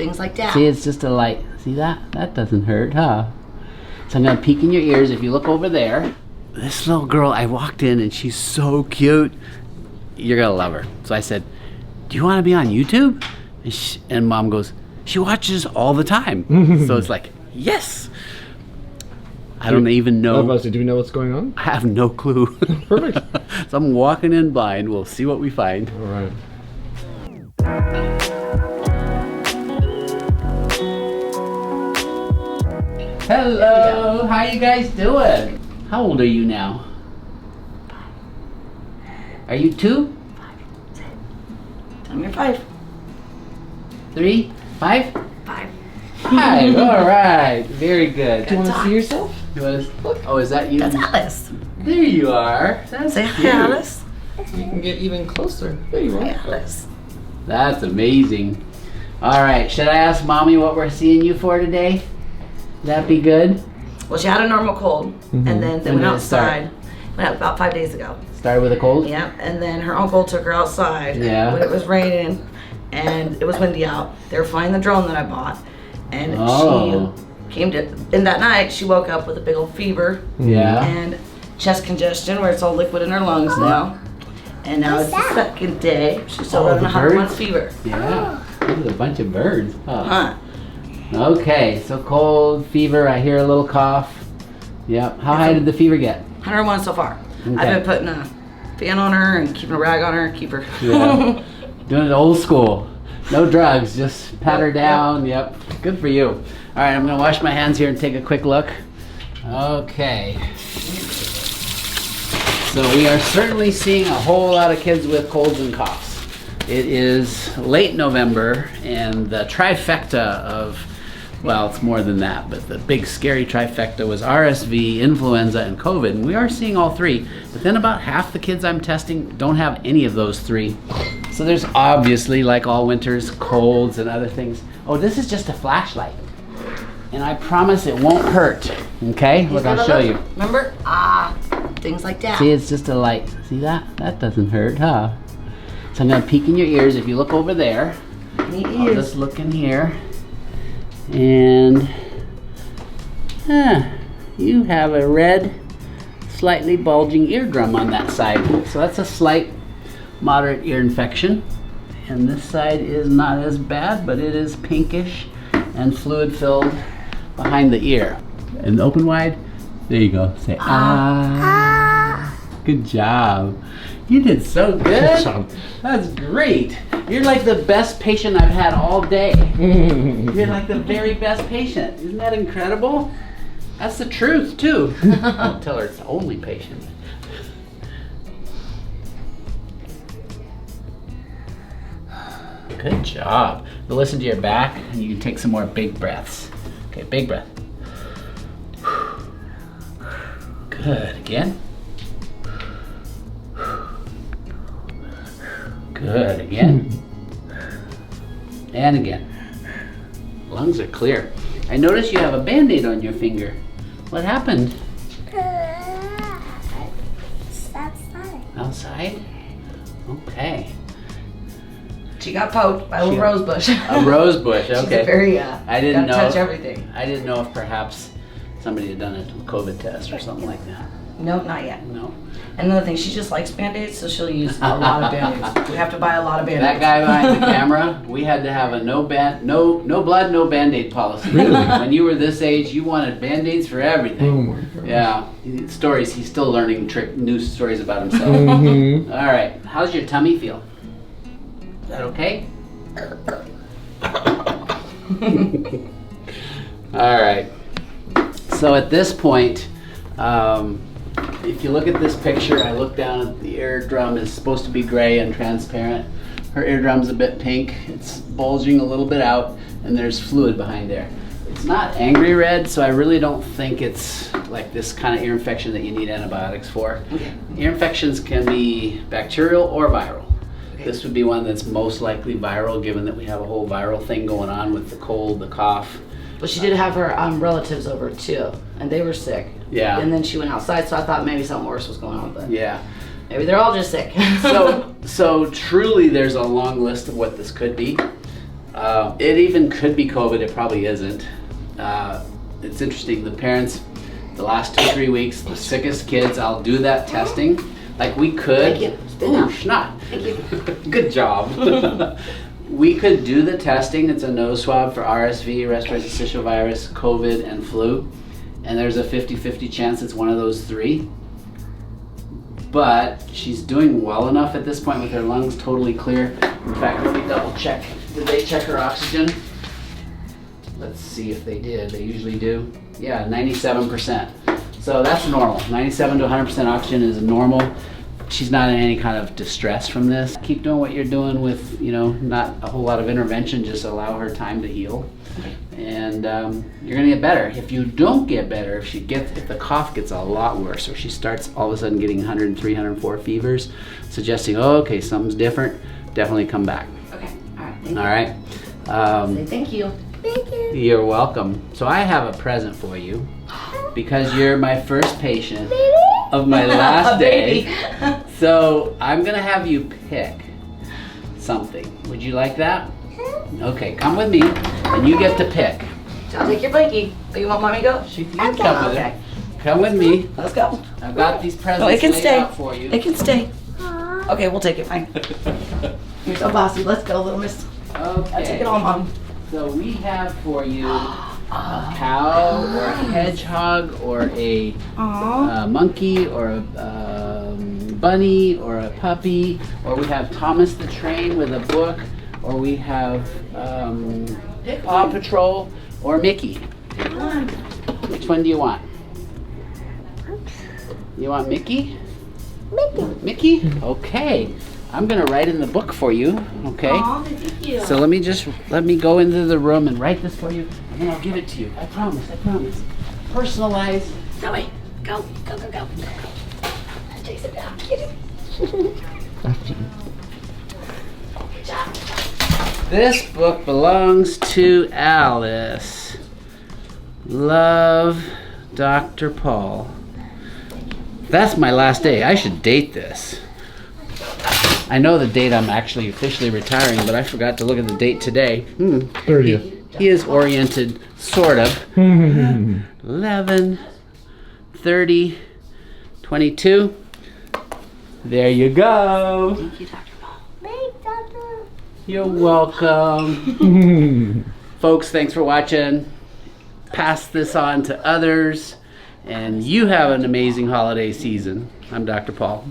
things like that. See, it's just a light. See that? That doesn't hurt, huh? So I'm gonna peek in your ears. If you look over there, this little girl, I walked in and she's so cute. You're gonna love her. So I said, do you wanna be on YouTube? And Mom goes, she watches all the time. So it's like, yes. I don't even know. Do we know what's going on? I have no clue. Perfect. So I'm walking in blind. We'll see what we find. All right. Hello, how you guys doing? How old are you now? 5. Are you 2? 5. Tell me you're 5. 3? 5? 5. 5, all right, very good. Do you want to see yourself? You want to look? Oh, is that you? That's Alice. There you are. That's Say cute. hi, Alice. You can get even closer. There you Hi, are. Alice. That's amazing. All right, should I ask Mommy what we're seeing you for today? That be good? Well, she had a normal cold, and then they When went did it start? outside. Went out about 5 days ago. Start with a cold? Yeah, and then her uncle took her outside Yeah. when it was raining, and it was windy out. They were flying the drone that I bought, and Oh. she came to. And that night, she woke up with a big old fever Yeah. and chest congestion, where it's all liquid in her lungs now. And now it's the second day. She's still running the 101 birds? fever. Yeah. There's a bunch of birds. Huh. Huh? Okay, so cold, fever, I hear a little cough. Yep. How high did the fever get? 101 so far. Okay. I've been putting a fan on her and keeping a rag on her, keep her. Yeah. Doing it old school. No drugs, just pat her down. Yep. Good for you. All right, I'm gonna wash my hands here and take a quick look. Okay. So we are certainly seeing a whole lot of kids with colds and coughs. It is late November, and the trifecta of, well, it's more than that, but the big scary trifecta was RSV, influenza, and COVID, and we are seeing all 3. But then about half the kids I'm testing don't have any of those 3. So there's obviously, like all winters, colds and other things. Oh, this is just a flashlight, and I promise it won't hurt. Okay, look, I'll show you. Remember? Things like that. See, it's just a light. See that? That doesn't hurt, huh? So I'm gonna peek in your ears. If you look over there, Neat I'll ears. just look in here. And you have a red, slightly bulging eardrum on that side. So that's a slight, moderate ear infection. And this side is not as bad, but it is pinkish and fluid filled behind the ear. And open wide. There you go. Say ah. Good job. You did so good. Good job. That's great. You're like the best patient I've had all day. You're like the very best patient. Isn't that incredible? That's the truth, too. Don't tell her it's the only patient. Good job. Now listen to your back, and you can take some more big breaths. Okay, big breath. Good. Again. Good. Again. And again. Lungs are clear. I notice you have a Band-Aid on your finger. What happened? It's outside. Outside? Okay. She got poked by a little rose bush. A rose bush, She's okay. a very, I didn't know. gotta touch everything. I didn't know if perhaps somebody had done a COVID test or something like that. Nope, not yet. No. And another thing, she just likes Band-Aids, so she'll use a lot of Band-Aids. We have to buy a lot of Band-Aids. That guy behind the camera, we had to have a no blood, no Band-Aid policy. Really? When you were this age, you wanted Band-Aids for everything. Oh my God. Yeah, stories. He's still learning new stories about himself. Mm-hmm. All right, how's your tummy feel? Is that okay? All right. So at this point, if you look at this picture, I look down at the eardrum is supposed to be gray and transparent. Her eardrum's a bit pink. It's bulging a little bit out, and there's fluid behind there. It's not angry red, so I really don't think it's like this kind of ear infection that you need antibiotics for. Okay. Ear infections can be bacterial or viral. Okay. This would be one that's most likely viral, given that we have a whole viral thing going on with the cold, the cough. But she did have her relatives over too, and they were sick. Yeah. And then she went outside, so I thought maybe something worse was going on, but Yeah. maybe they're all just sick. So truly there's a long list of what this could be. It even could be COVID. It probably isn't. It's interesting. The parents, the last 2-3 weeks, the sickest kids, I'll do that testing. Like we could. Thank you. Ooh, schnot. Thank you. Good job. We could do the testing. It's a nose swab for RSV, respiratory syncytial virus, COVID, and flu. And there's a 50-50 chance it's one of those 3. But she's doing well enough at this point with her lungs totally clear. In fact, let me double check. Did they check her oxygen? Let's see if they did. They usually do. Yeah, 97%. So that's normal. 97 to 100% oxygen is normal. She's not in any kind of distress from this. Keep doing what you're doing with, not a whole lot of intervention. Just allow her time to heal. And you're gonna get better. If you don't get better, if the cough gets a lot worse, or she starts all of a sudden getting 103, 104 fevers, suggesting, oh, okay, something's different, definitely come back. Okay. All right. Thank you. All right. Say thank you. Thank you. You're welcome. So I have a present for you because you're my first patient of my last day. So I'm gonna have you pick something. Would you like that? Okay, come with me and you get to pick. I'll take your blankie. Oh, you want mommy to go? You can come with Okay. it. Come with me. Let's go. I've got these presents No, it can laid stay. out for you. It can stay. Aw. Okay, we'll take it. Fine. You're so bossy. Let's go, little miss. I'll take Okay. it all, mom. So we have for you a cow or a hedgehog or a Aww. monkey or a bunny or a puppy, or we have Thomas the Train with a book, or we have Paw Patrol or Mickey. Pick one. Which one do you want? You want Mickey? Mickey. Mickey? Okay. I'm gonna write in the book for you, okay? Aw, thank you. So let me go into the room and write this for you, and then I'll give it to you. I promise, I promise. Personalized. No, wait. Go, go, go, go. Chase it down. Get it. Good job. This book belongs to Alice. Love, Dr. Paul. That's my last day. I should date this. I know the date I'm actually officially retiring, but I forgot to look at the date today. 30th. He is oriented, sort of. 11, 30, 22. There you go. Thank you, Dr. Paul. Thanks, Doctor. You're welcome. Folks, thanks for watching. Pass this on to others. And you have an amazing holiday season. I'm Dr. Paul.